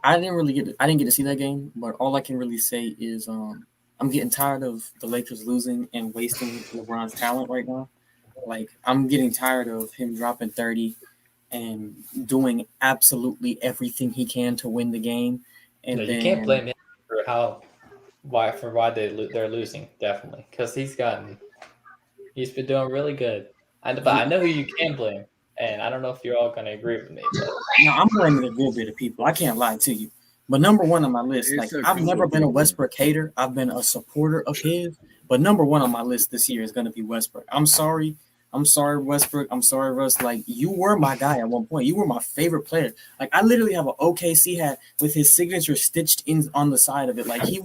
I didn't get to see that game, but all I can really say is I'm getting tired of the Lakers losing and wasting LeBron's talent right now. Like I'm getting tired of him dropping 30 and doing absolutely everything he can to win the game, No, and you can't then blame him for why they're losing. Definitely, because he's been doing really good. But I know who you can blame, and I don't know if you're all gonna agree with me, but now I'm blaming a good bit of people. I can't lie to you. But number one on my list, like It's a I've couple never of been a people. Westbrook hater. I've been a supporter of his. But number one on my list this year is gonna be Westbrook. I'm sorry. I'm sorry, Westbrook. I'm sorry, Russ. Like you were my guy at one point. You were my favorite player. Like I literally have an OKC hat with his signature stitched in on the side of it. Like he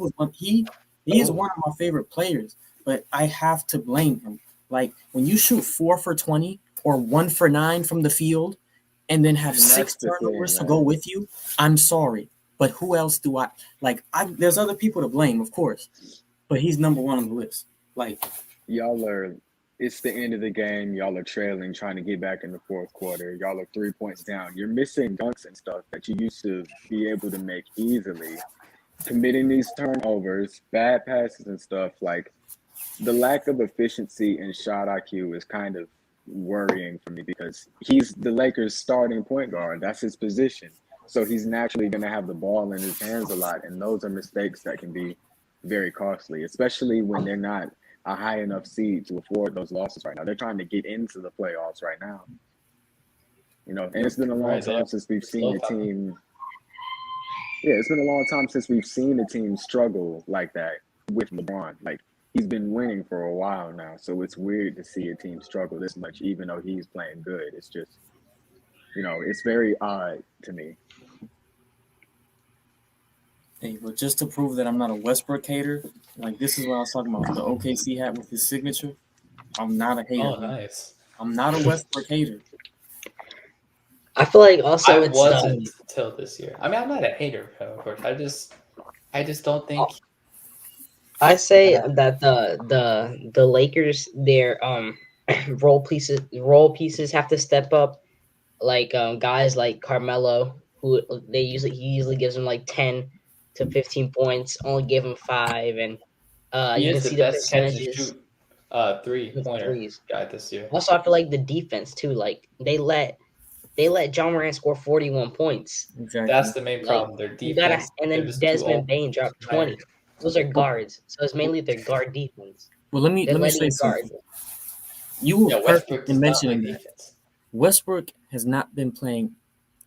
is one of my favorite players. But I have to blame him. Like when you shoot 4 for 20 or 1 for 9 from the field and then have And six that's the thing, turnovers to go man. with you, I'm sorry. But who else do I like? There's other people to blame, of course, but he's number one on the list. Like, Y'all are, it's the end of the game. Y'all are trailing, trying to get back in the fourth quarter. Y'all are 3 points down. You're missing dunks and stuff that you used to be able to make easily. Committing these turnovers, bad passes and stuff. Like the lack of efficiency and shot IQ is kind of worrying for me because he's the Lakers' starting point guard. That's his position. So he's naturally going to have the ball in his hands a lot. And those are mistakes that can be very costly, especially when they're not a high enough seed to afford those losses right now. They're trying to get into the playoffs right now. And it's been a long right, they time are since we've seen slow a talking. team. Yeah, it's been a long time since we've seen a team struggle like that with LeBron. Like he's been winning for a while now, so it's weird to see a team struggle this much, even though he's playing good. It's just, it's very odd to me. hey, but just to prove that I'm not a Westbrook hater, like this is what I was talking about the OKC hat with his signature. I'm not a hater, Oh, bro. nice. I'm not a Westbrook hater. I feel like I also it's wasn't till this year. I mean, I'm not a hater, of course. I just don't think I say that. that the Lakers their role pieces have to step up, like guys like Carmelo, who he usually gives them like 10 to 15 points, only give him 5, and He you can is the see the best catch and percentages shoot with the three-pointer threes. guy this year. Also, I feel like the defense too, like they let John Moran score 41 points. That's Exactly. the main Like problem. Their you gotta, defense, and they're then just too Desmond old, Bain too dropped tired. 20. Those are guards, so it's mainly their guard defense. Well, They're let me letting say a guard. something. You were Yeah, perfect Westbrook in does not play mentioning that. defense. Westbrook has not been playing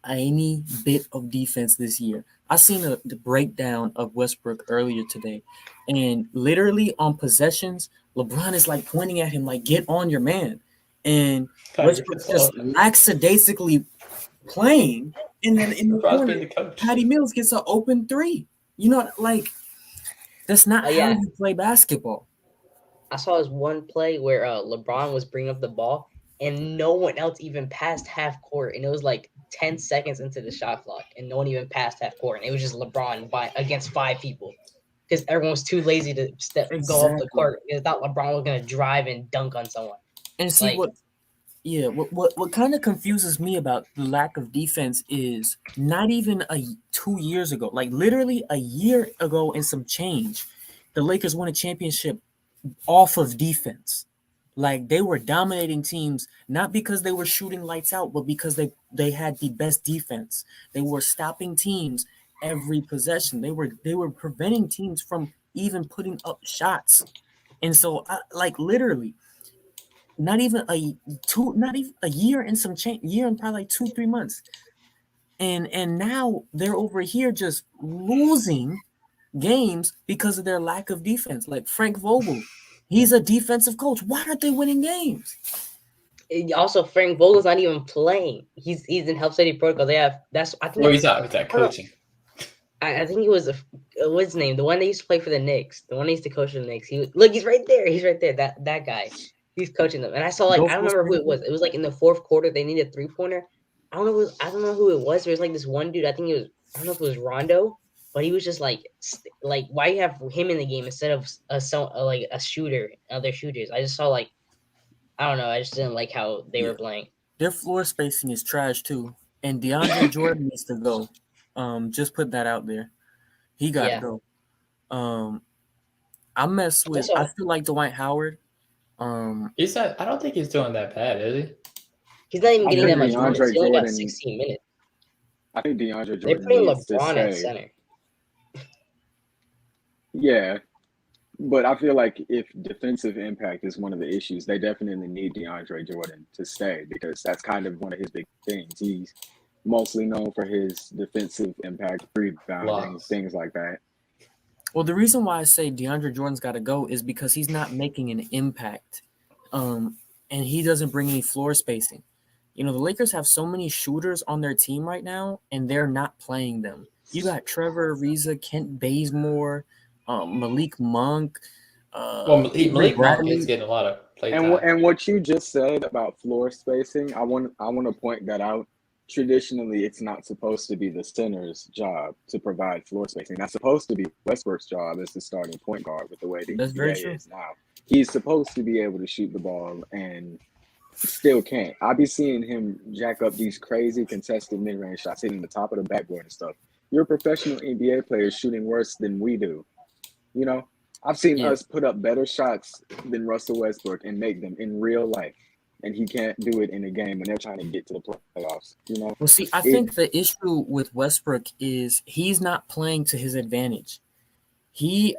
any bit of defense this year. I seen the breakdown of Westbrook earlier today, and literally on possessions, LeBron is like pointing at him like, "Get on your man," and God, you're Westbrook's just slow. lackadaisically playing, and then in the LeBron's corner, being the coach. Patty Mills gets an open three. You know, like that's not how Yeah, you play basketball. I saw this one play where LeBron was bringing up the ball and no one else even passed half court, and it was like 10 seconds into the shot clock, and no one even passed half court, and it was just LeBron against 5 people because everyone was too lazy to go up the Exactly. court. They thought LeBron was gonna drive and dunk on someone. And see Like, what kind of confuses me about the lack of defense is not even 2 years ago, like literally a year ago and some change, the Lakers won a championship off of defense. Like they were dominating teams not because they were shooting lights out, but because they had the best defense. They were stopping teams every possession. They were preventing teams from even putting up shots. And so like literally not even a year and some change, year and probably like 2 3 months, and now they're over here just losing games because of their lack of defense. Like Frank Vogel, he's a defensive coach. Why aren't they winning games? also Frank Vogel's not even playing. He's in Help City Protocol. They have that's I think Well, that's he's not I don't know. coaching. I think he was what's his name? The one that used to play for the Knicks. The one that used to coach the Knicks. Look, he's right there. He's right there. That guy. He's coaching them. And I saw like Go I don't full remember who it Springfield. was. It was like in the fourth quarter they needed a 3-pointer. I don't know who it was. There was like this one dude. I think it was I don't know if it was Rondo, but he was just like why you have him in the game instead of like a shooter, other shooters. I just saw like I don't know. I just didn't like how they Yeah, were playing. their floor spacing is trash too, and DeAndre Jordan needs to go. Just put that out there. He got to Yeah. go. I still like Dwight Howard. He's not. I don't think he's doing that bad, is he? He's not even I getting think that much minutes. DeAndre He only got Jordan. 16 minutes. I think DeAndre They're Jordan putting needs to LeBron at stay. center. Yeah, but I feel like if defensive impact is one of the issues, they definitely need DeAndre Jordan to stay because that's kind of one of his big things. He's mostly known for his defensive impact, rebounding, Blocks. things like that. Well, the reason why I say DeAndre Jordan's got to go is because he's not making an impact, and he doesn't bring any floor spacing. You know, the Lakers have so many shooters on their team right now, and they're not playing them. You got Trevor Ariza, Kent Bazemore, Malik Monk, Well, Avery Malik Monk is Bradley. getting a lot of play And time. and what you just said about floor spacing, I want to point that out. Traditionally, it's not supposed to be the center's job to provide floor spacing. That's supposed to be Westbrook's job as the starting point guard with the way the That's very true. NBA is now. He's supposed to be able to shoot the ball and still can't. I be seeing him jack up these crazy contested mid-range shots hitting the top of the backboard and stuff. You're a professional NBA player shooting worse than we do. You know, I've seen Yeah. us put up better shots than Russell Westbrook and make them in real life. And he can't do it in a game when they're trying to get to the playoffs. You know, Well, see, I think the issue with Westbrook is he's not playing to his advantage. He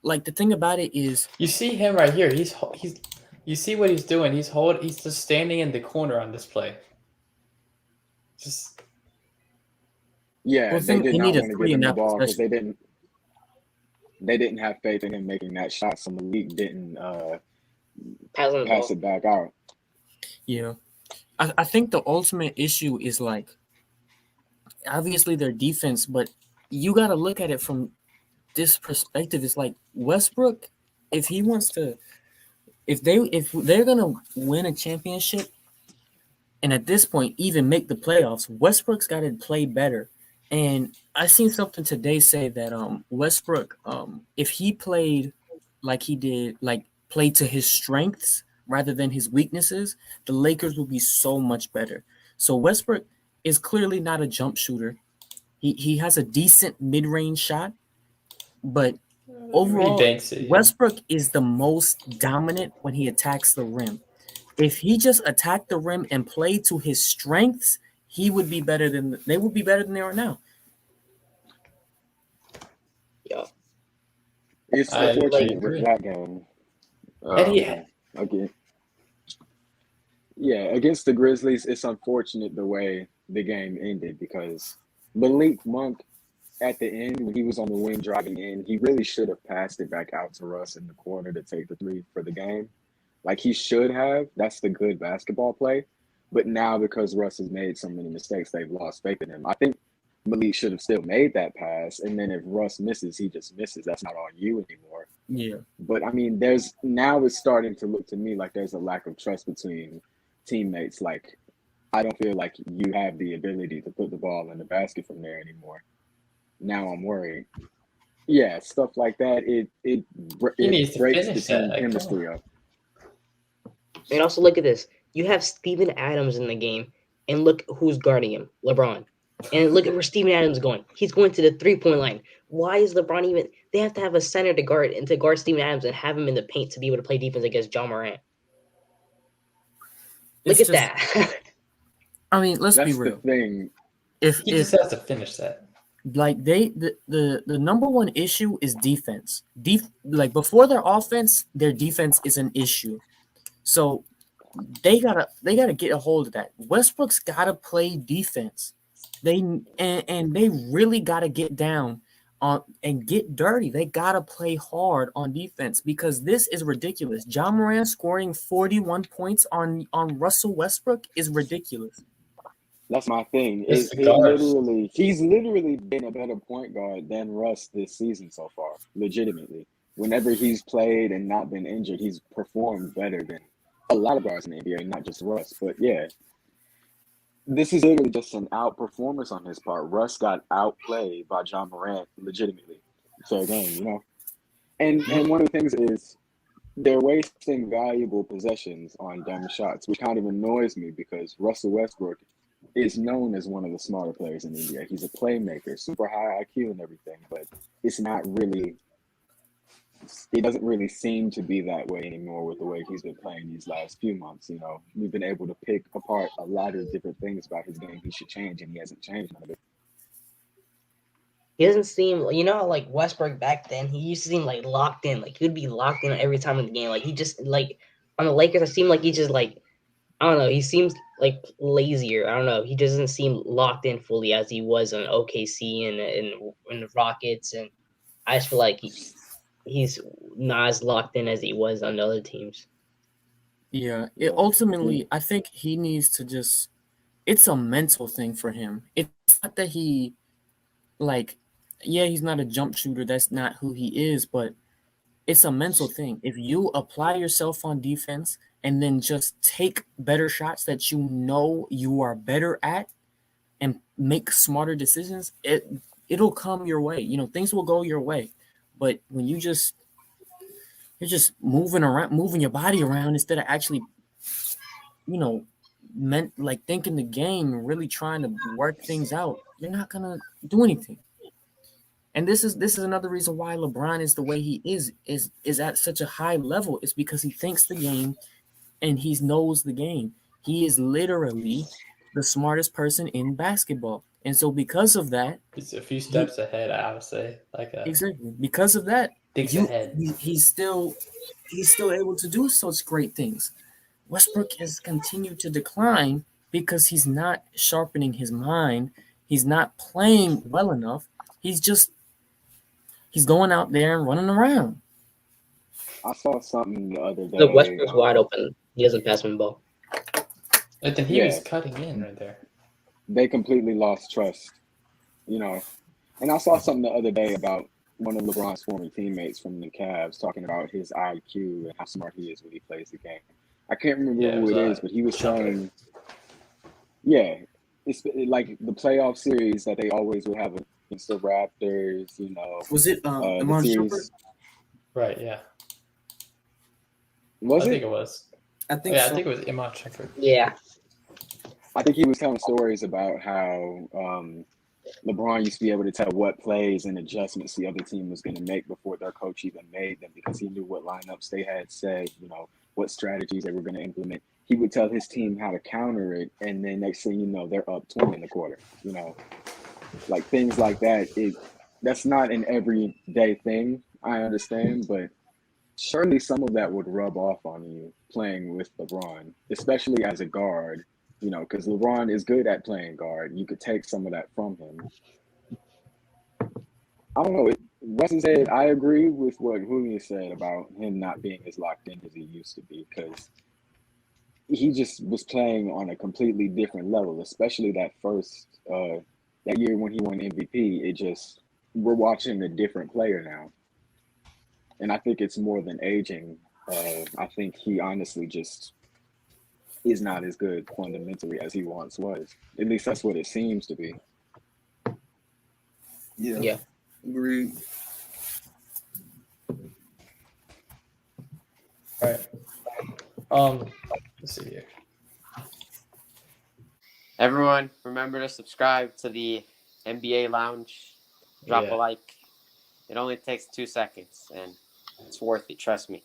like the thing about it is You see him right here. He's. You see what he's doing. He's just standing in the corner on this play. Just yeah, Well, they did he not needed want to three give in him the that ball because possession. they didn't have faith in him making that shot. So Malik didn't Pass on the pass ball. it back out. Yeah. I think the ultimate issue is like obviously their defense, but you got to look at it from this perspective. It's like Westbrook, if he wants to, if they're gonna win a championship, and at this point even make the playoffs, Westbrook's got to play better. And I seen something today say that Westbrook, if he played like he did, like played to his strengths rather than his weaknesses, the Lakers would be so much better. So Westbrook is clearly not a jump shooter. He has a decent mid-range shot, but he overall, banks it. Westbrook is the most dominant when he attacks the rim. If he just attacked the rim and played to his strengths, they would be better than they are now. Yeah. It's I unfortunate agree. with that game. And Okay. Yeah, against the Grizzlies, it's unfortunate the way the game ended because Malik Monk at the end, when he was on the wing driving in, he really should have passed it back out to Russ in the corner to take the three for the game. Like he should have. That's the good basketball play. But now because Russ has made so many mistakes, they've lost faith in him. I think Malik should have still made that pass. And then if Russ misses, he just misses. That's not on you anymore. Yeah. But I mean, now it's starting to look to me like there's a lack of trust between teammates. Like I don't feel like you have the ability to put the ball in the basket from there anymore. Now I'm worried. Yeah, stuff like that. It needs to breaks the finish that. team Like, come chemistry up. And also look at this. You have Steven Adams in the game, and look who's guarding him, LeBron. And look at where Steven Adams is going. He's going to the 3-point line. Why is LeBron even? They have to have a center to guard Steven Adams and have him in the paint to be able to play defense against John Morant. Look It's at that. I mean, let's be That's the real. thing. If he just has to finish that. like the number one issue is defense. Like before their offense, their defense is an issue. So they gotta get a hold of that. Westbrook's gotta play defense. They really gotta get down on and get dirty. They gotta play hard on defense because this is ridiculous. John Morant scoring 41 points on Russell Westbrook is ridiculous. That's my thing. It's the guards. He's literally been a better point guard than Russ this season so far. Legitimately, whenever he's played and not been injured, he's performed better than a lot of guards in the NBA, not just Russ. But yeah, this is literally just an outperformance on his part. Russ got outplayed by John Morant legitimately. Fair game, you know. And one of the things is they're wasting valuable possessions on dumb shots, which kind of annoys me because Russell Westbrook is known as one of the smarter players in the NBA. He's a playmaker, super high IQ and everything, but it's not really. It doesn't really seem to be that way anymore with the way he's been playing these last few months. You know, we've been able to pick apart a lot of different things about his game he should change, and he hasn't changed none of it. He doesn't seem, how, like Westbrook back then, he used to seem like locked in. Like he would be locked in every time in the game. Like he just like on the Lakers, it seemed like he just like I don't know. He seems like lazier. I don't know. He doesn't seem locked in fully as he was on OKC and the Rockets, and I just feel like he's not as locked in as he was on the other teams. Yeah, ultimately, I think he needs to just. It's a mental thing for him. It's not that he, like, yeah, he's not a jump shooter. That's not who he is, but it's a mental thing. If you apply yourself on defense and then just take better shots that you know you are better at and make smarter decisions, it'll come your way. Things will go your way. But when you're just moving around, moving your body around instead of actually, like thinking the game and really trying to work things out, you're not gonna do anything. And this is another reason why LeBron is the way he is at such a high level. It's because he thinks the game and he knows the game. He is literally the smartest person in basketball. And so because of that, He's a few steps ahead, I would say. exactly. Because of that, Thinks ahead. he's still able to do such great things. Westbrook has continued to decline because he's not sharpening his mind. He's not playing well enough. He's going out there and running around. I saw something the other day. The Westbrook's wide open. He doesn't pass him the ball. But then he was cutting in right there. They completely lost trust, And I saw something the other day about one of LeBron's former teammates from the Cavs talking about his IQ and how smart he is when he plays the game. I can't remember who it is, but he was saying, it's like the playoff series that they always would have against the Raptors, Was it the series? Right, yeah. Was I it? think it was. I think I think it was Iman Shumpert. Yeah. I think he was telling stories about how LeBron used to be able to tell what plays and adjustments the other team was going to make before their coach even made them because he knew what lineups they had set, what strategies they were going to implement. He would tell his team how to counter it, and then next thing you know, they're up 20 in the quarter. Like things like that. That's not an everyday thing, I understand, but surely some of that would rub off on you playing with LeBron, especially as a guard. Because LeBron is good at playing guard. You could take some of that from him. I don't know. Russ said, I agree with what Julio said about him not being as locked in as he used to be because he just was playing on a completely different level, especially that that year when he won MVP. We're watching a different player now. And I think it's more than aging. I think he honestly just is not as good fundamentally as he once was. At least that's what it seems to be. Yeah. Agreed. All right. Let's see here. Everyone, remember to subscribe to the NBA Lounge. Drop a like. It only takes 2 seconds, and it's worth it. Trust me.